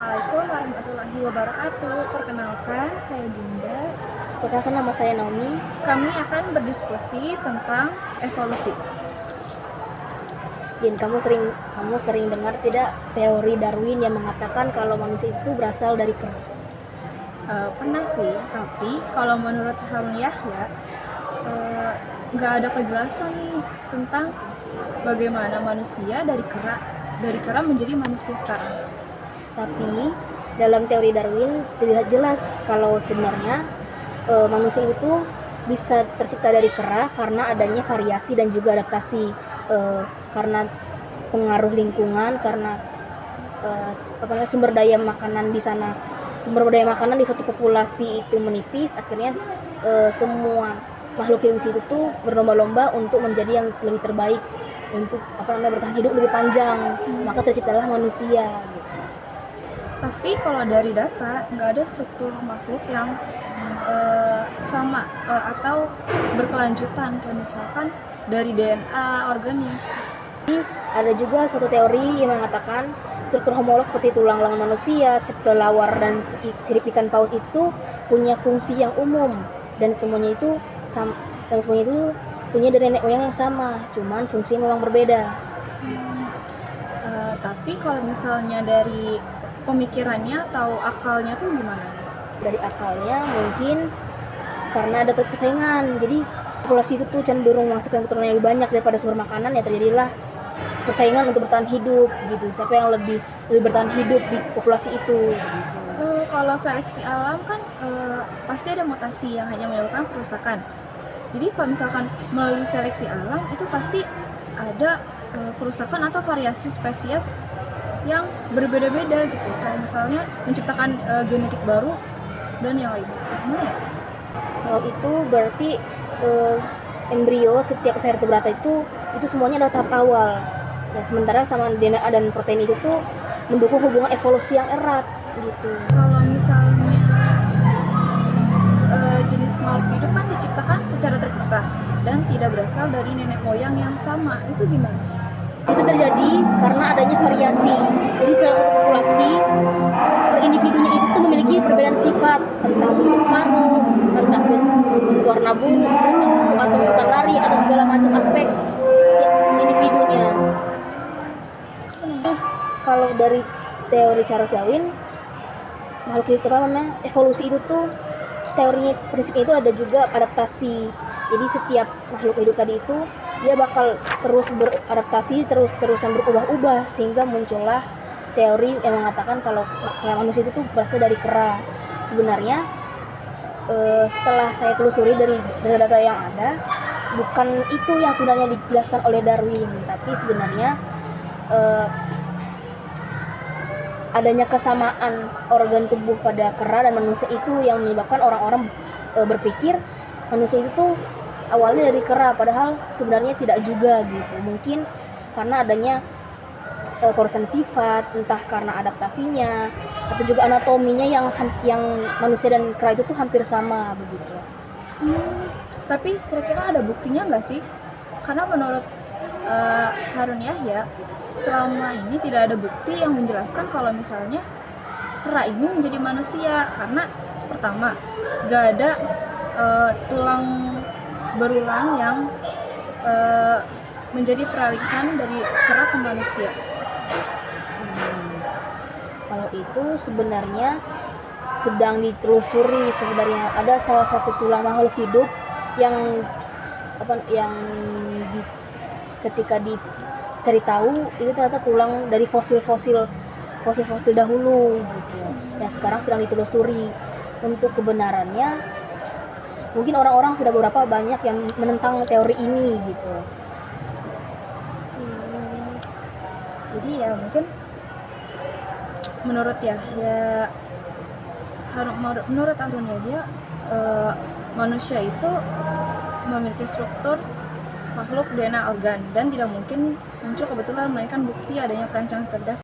Assalamualaikum warahmatullahi wabarakatuh. Perkenalkan, saya Dinda. Perkenalkan, nama saya Naomi. Kami akan berdiskusi tentang evolusi. Din, kamu sering dengar tidak teori Darwin yang mengatakan kalau manusia itu berasal dari kera? Pernah sih, tapi kalau menurut Harun Yahya, nggak ada kejelasan nih tentang bagaimana manusia dari kera menjadi manusia sekarang. Tapi dalam teori Darwin tidak jelas kalau sebenarnya manusia itu bisa tercipta dari kera karena adanya variasi dan juga adaptasi, karena pengaruh lingkungan, karena sumber daya makanan di suatu populasi itu menipis. Akhirnya semua makhluk hidup di situ tuh berlomba-lomba untuk menjadi yang lebih terbaik, untuk bertahan hidup lebih panjang. Maka terciptalah manusia gitu. Tapi kalau dari data, nggak ada struktur makhluk yang sama atau berkelanjutan, kayak misalkan dari DNA organnya. Jadi ada juga satu teori yang mengatakan struktur homolog seperti tulang lengan manusia, kelelawar, dan sirip ikan paus itu punya fungsi yang umum, dan semuanya itu punya dari nenek moyang yang sama, cuman fungsinya memang berbeda. Tapi kalau misalnya dari pemikirannya atau akalnya tuh gimana? Dari akalnya mungkin karena ada persaingan, jadi populasi itu tuh cenderung menghasilkan keturunan yang lebih banyak daripada sumber makanan, ya terjadilah persaingan untuk bertahan hidup gitu. Siapa yang lebih bertahan hidup di populasi itu gitu. Kalau seleksi alam kan pasti ada mutasi yang hanya menyebabkan kerusakan. Jadi kalau misalkan melalui seleksi alam itu pasti ada kerusakan atau variasi spesies yang berbeda-beda gitu. Kayak misalnya menciptakan genetik baru dan yang lainnya. Gimana ya? Kalau itu berarti embrio setiap vertebrata itu semuanya adalah tahap awal. Ya, sementara sama DNA dan protein itu tuh mendukung hubungan evolusi yang erat gitu. Kalau misalnya jenis makhluk hidup kan diciptakan secara terpisah dan tidak berasal dari nenek moyang yang sama, itu gimana? Itu terjadi karena adanya variasi. Jadi salah satu populasi per individunya itu tuh memiliki perbedaan sifat, entah bentuk paruh, entah bentuk warna bulu, atau sultan lari, atau segala macam aspek setiap individunya. Kalau dari teori Charles Darwin, makhluk hidup evolusi itu tuh teorinya, prinsipnya itu ada juga adaptasi. Jadi setiap makhluk hidup tadi itu dia bakal terus beradaptasi, terus-terusan berubah-ubah, sehingga muncullah teori yang mengatakan kalau manusia itu tuh berasal dari kera. Sebenarnya setelah saya telusuri dari data-data yang ada, bukan itu yang sebenarnya dijelaskan oleh Darwin, tapi sebenarnya adanya kesamaan organ tubuh pada kera dan manusia itu yang menyebabkan orang-orang berpikir manusia itu tuh awalnya dari kera, padahal sebenarnya tidak juga gitu. Mungkin karena adanya perubahan sifat, entah karena adaptasinya atau juga anatominya yang manusia dan kera itu tuh hampir sama begitu. Tapi kira-kira ada buktinya nggak sih? Karena menurut Harun Yahya, selama ini tidak ada bukti yang menjelaskan kalau misalnya kera ini menjadi manusia. Karena pertama, nggak ada tulang berulang yang menjadi peralihan dari kera ke manusia. Kalau itu sebenarnya sedang ditelusuri. Sebenarnya ada salah satu tulang makhluk hidup yang ketika dicari tahu itu ternyata tulang dari fosil-fosil dahulu gitu. Yang sekarang sedang ditelusuri untuk kebenarannya. Mungkin orang-orang sudah beberapa banyak yang menentang teori ini gitu. Jadi ya mungkin menurut Harun Yahya, manusia itu memiliki struktur makhluk DNA organ dan tidak mungkin muncul kebetulan, melainkan bukti adanya perancangan cerdas